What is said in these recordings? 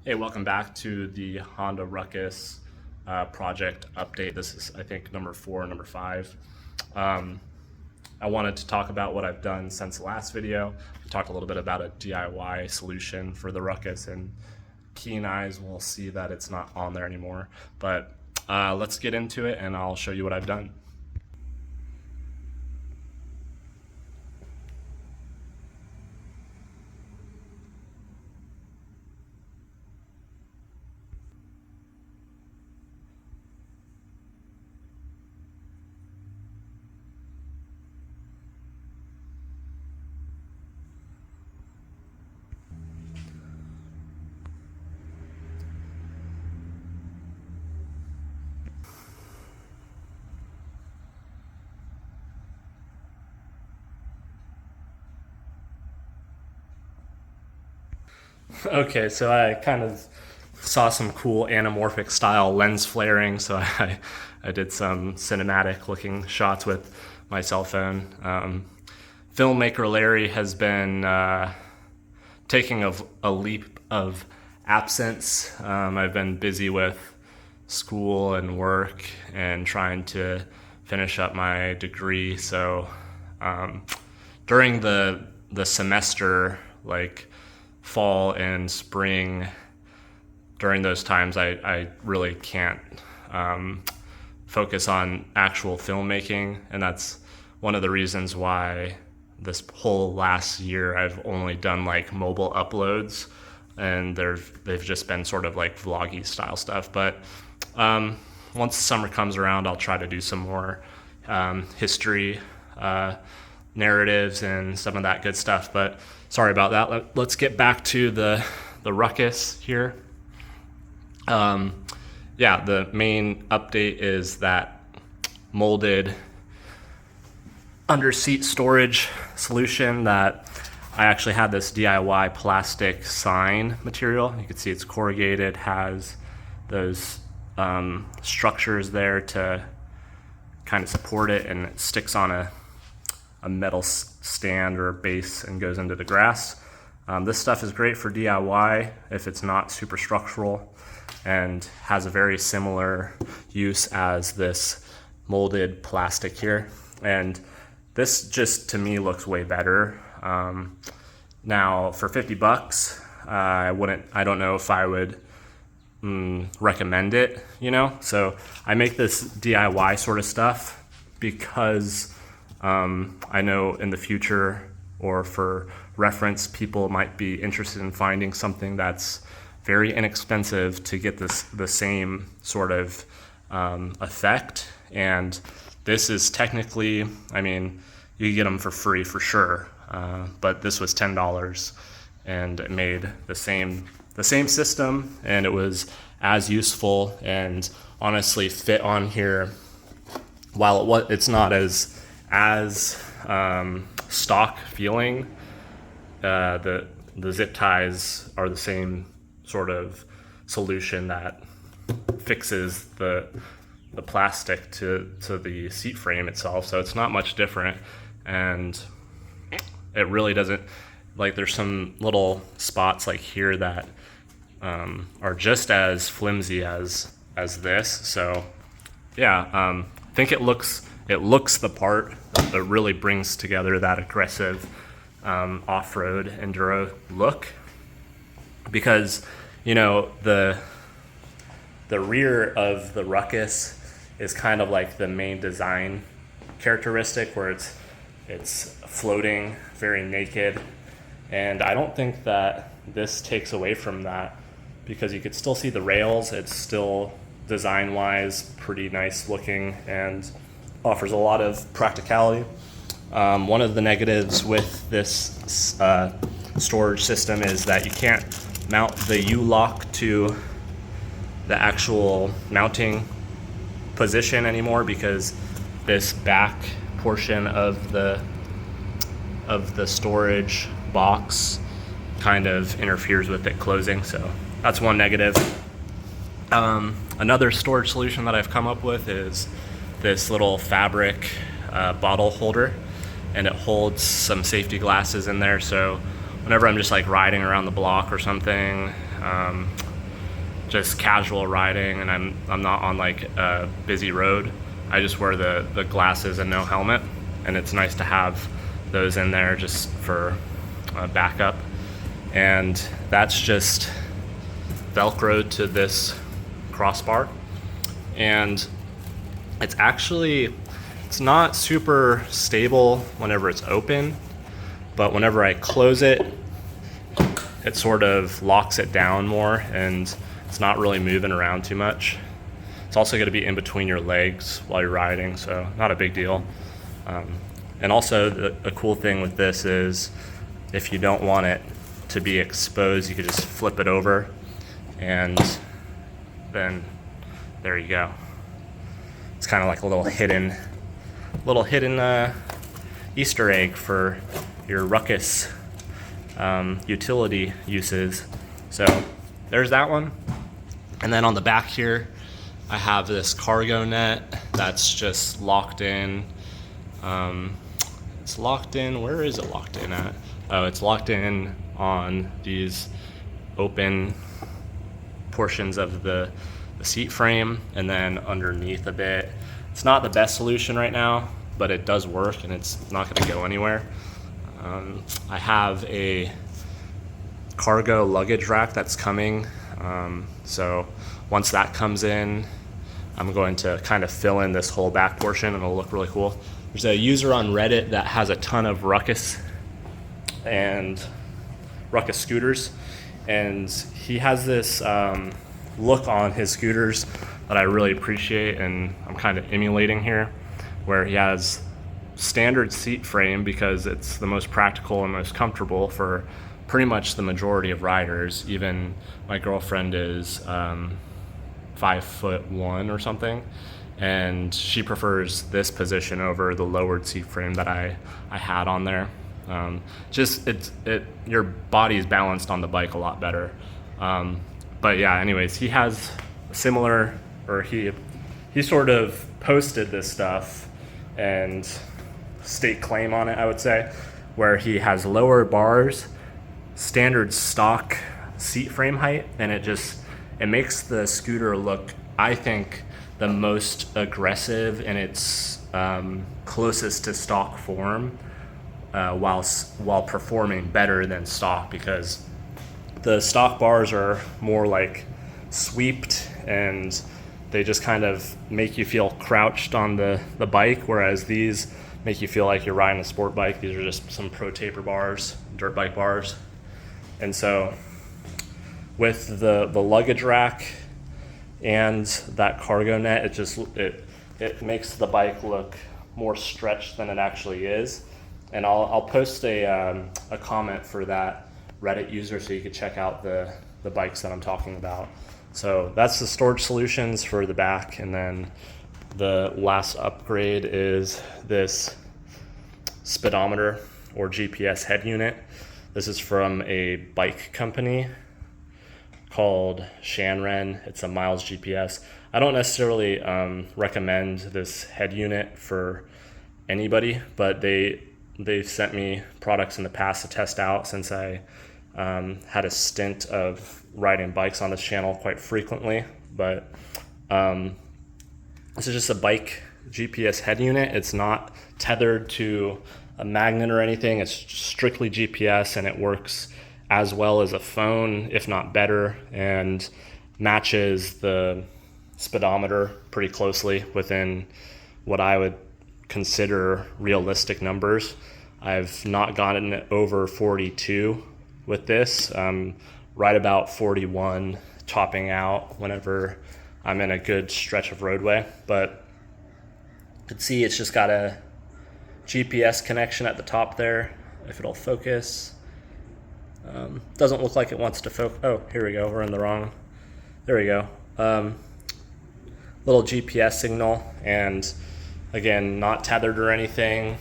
Hey, welcome back to the Honda Ruckus project update. This is, I think, number 4 or number 5. I wanted to talk about what I've done since the last video. I talked a little bit about a DIY solution for the Ruckus, and keen eyes will see that it's not on there anymore. But let's get into it, and I'll show you what I've done. Okay, so I kind of saw some cool anamorphic style lens flaring, so I did some cinematic looking shots with my cell phone. Filmmaker Larry has been taking a leap of absence. I've been busy with school and work and trying to finish up my degree, so during the semester, like fall and spring, during those times I really can't focus on actual filmmaking, and that's one of the reasons why this whole last year I've only done like mobile uploads, and they've just been sort of like vloggy style stuff. But once the summer comes around, I'll try to do some more history narratives and some of that good stuff. But sorry about that. Let's get back to the Ruckus here. Yeah, the main update is that molded under seat storage solution that I actually had this DIY plastic sign material. You can see it's corrugated, has those structures there to kind of support it, and it sticks on a metal stand or base and goes into the grass. This stuff is great for DIY if it's not super structural, and has a very similar use as this molded plastic here. And this just to me looks way better. Now for 50 bucks, I don't know if I would recommend it, you know? So I make this DIY sort of stuff because I know in the future, or for reference, people might be interested in finding something that's very inexpensive to get the same sort of effect. And this is technically, I mean, you get them for free for sure, but this was $10, and it made the same system, and it was as useful and honestly fit on here. While it's not as stock feeling, the zip ties are the same sort of solution that fixes the plastic to the seat frame itself, so it's not much different. And it really doesn't, like, there's some little spots like here that are just as flimsy as this. So yeah, I think it looks the part. It really brings together that aggressive off-road enduro look, because you know the rear of the Ruckus is kind of like the main design characteristic, where it's floating very naked, and I don't think that this takes away from that, because you could still see the rails. It's still design-wise pretty nice looking and offers a lot of practicality. One of the negatives with this storage system is that you can't mount the U-lock to the actual mounting position anymore, because this back portion of the storage box kind of interferes with it closing. So that's one negative. Another storage solution that I've come up with is this little fabric bottle holder, and it holds some safety glasses in there. So whenever I'm just like riding around the block or something, just casual riding and I'm not on like a busy road, I just wear the glasses and no helmet, and it's nice to have those in there just for backup. And that's just Velcroed to this crossbar, and it's not super stable whenever it's open, but whenever I close it, it sort of locks it down more and it's not really moving around too much. It's also going to be in between your legs while you're riding, so not a big deal. And also a cool thing with this is if you don't want it to be exposed, you could just flip it over and then there you go. It's kind of like a little hidden Easter egg for your Ruckus utility uses. So there's that one. And then on the back here, I have this cargo net that's just locked in. It's locked in, where is it locked in at? Oh, it's locked in on these open portions of the seat frame, and then underneath a bit. It's not the best solution right now, but it does work and it's not gonna go anywhere. I have a cargo luggage rack that's coming. So once that comes in, I'm going to kind of fill in this whole back portion and it'll look really cool. There's a user on Reddit that has a ton of Ruckus and Ruckus scooters, and he has this look on his scooters that I really appreciate and I'm kind of emulating here, where he has standard seat frame because it's the most practical and most comfortable for pretty much the majority of riders. Even my girlfriend is 5'1" or something, and she prefers this position over the lowered seat frame that I had on there. Your body's balanced on the bike a lot better. But yeah, anyways, he has a similar, or he sort of posted this stuff and state claim on it, I would say, where he has lower bars, standard stock seat frame height, and it makes the scooter look, I think, the most aggressive in its closest to stock form, while performing better than stock, because the stock bars are more like sweeped and they just kind of make you feel crouched on the bike, whereas these make you feel like you're riding a sport bike. These are just some pro taper bars, dirt bike bars. And so with the luggage rack and that cargo net, it makes the bike look more stretched than it actually is. And I'll post a comment for that Reddit user so you can check out the bikes that I'm talking about. So that's the storage solutions for the back. And then the last upgrade is this speedometer or GPS head unit. This is from a bike company called Shanren. It's a Miles GPS. I don't necessarily recommend this head unit for anybody, but they've sent me products in the past to test out, since I had a stint of riding bikes on this channel quite frequently. But this is just a bike GPS head unit. It's not tethered to a magnet or anything. It's strictly GPS, and it works as well as a phone, if not better, and matches the speedometer pretty closely within what I would consider realistic numbers. I've not gotten it over 42 with this. Right about 41 topping out whenever I'm in a good stretch of roadway. But you can see it's just got a GPS connection at the top there, if it'll focus. Doesn't look like it wants to focus. Oh, here we go. We're in the wrong. There we go. Little GPS signal, and again, not tethered or anything.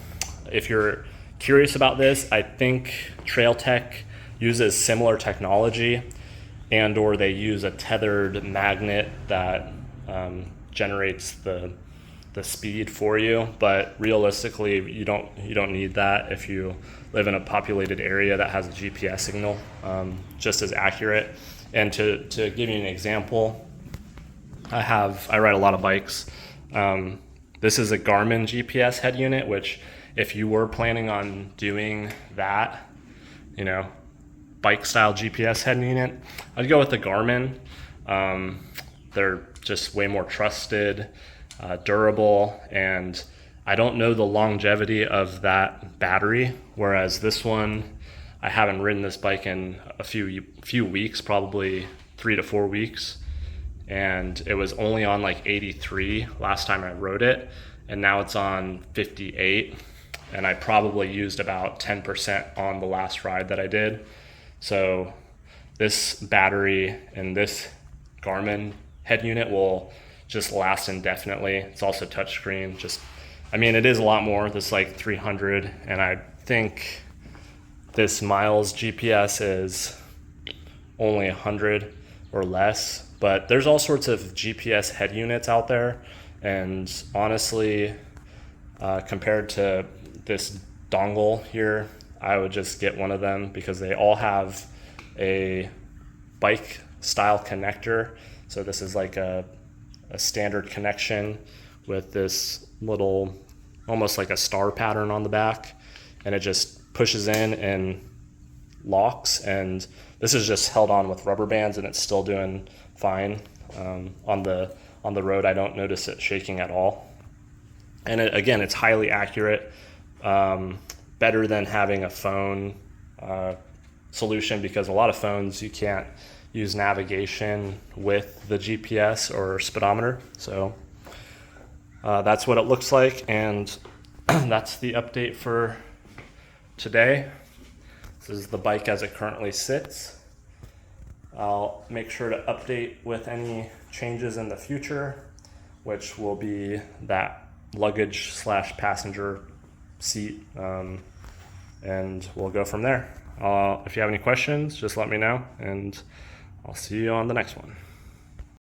If you're curious about this, I think Trail Tech uses similar technology, and or they use a tethered magnet that generates the speed for you. But realistically, you don't need that if you live in a populated area that has a GPS signal, just as accurate. And to give you an example, I ride a lot of bikes. This is a Garmin GPS head unit, which if you were planning on doing that, bike style GPS head unit, I'd go with the Garmin. They're just way more trusted, durable, and I don't know the longevity of that battery, whereas this one, I haven't ridden this bike in a few weeks, probably 3 to 4 weeks, and it was only on like 83 last time I rode it, and now it's on 58, and I probably used about 10% on the last ride that I did. So this battery and this Garmin head unit will just last indefinitely. It's also touchscreen. It is a lot more. This is like 300, and I think this miles GPS is only 100 or less, but there's all sorts of GPS head units out there, and honestly, compared to this dongle here, I would just get one of them because they all have a bike style connector. So this is like a standard connection with this little, almost like a star pattern on the back, and it just pushes in and locks, and this is just held on with rubber bands, and it's still doing fine. On the road, I don't notice it shaking at all. And again, it's highly accurate, better than having a phone solution, because a lot of phones you can't use navigation with the GPS or speedometer. So that's what it looks like, and that's the update for today. This is the bike as it currently sits. I'll make sure to update with any changes in the future, which will be that luggage / passenger seat, and we'll go from there. If you have any questions, just let me know, and I'll see you on the next one.